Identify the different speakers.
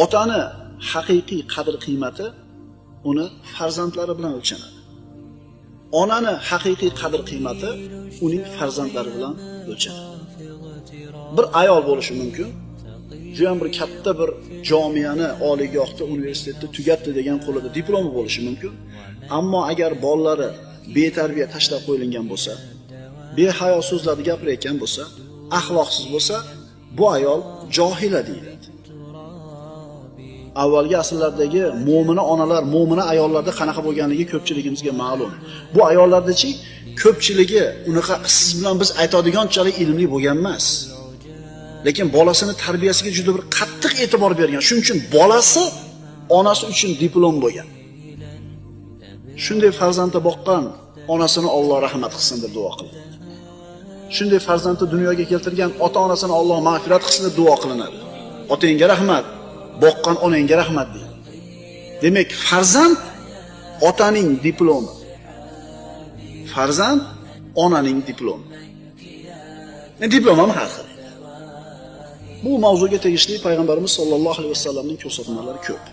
Speaker 1: Otani haqiqiy qadr-qiymati uni farzandlari bilan o'lchanadi. Onani haqiqiy qadr-qiymati uning farzandlari bilan o'lchanadi. Bir ayol bo'lishi mumkin, juda ham bir katta bir jamiani, oliygohda, universitetda tugatdi degan qo'lida diplomi bo'lishi mumkin. Ammo agar bolalari betarbiya tashlab qo'yilgan bo'lsa, behayo so'zlarni gapirayotgan bo'lsa, axloqsiz bo'lsa, bu ayol johila deyiladi. Avvalgi asrlardagi mo'mina onalar, mo'mina ayollarda qanaqa bo'lganligi ko'pchiligimizga ma'lum. Bu ayollardachi ko'pchiligi unaqa siz bilan biz aytadiganchalik ilmli bo'lgan emas. Lekin bolasini tarbiyasiga juda bir qattiq e'tibor bergan. Shuning uchun bolasi onasi uchun diplom bo'lgan. Shunday farzandni boqqan onasini Alloh rahmat qilsin deb duo qiladi. Shunday farzandni dunyoga keltirgan ota-onasini Alloh mag'firat qilsin deb duo qilinadi. Otangga rahmat, boqqan onangga rahmat deydi. Demak, farzand otaning diplomi. Farzand onaning diplomi. Diplom ham har xil. Bu mavzuga tegishli payg'ambarimiz sollallohu alayhi vasallamning ko'rsatmalari ko'p.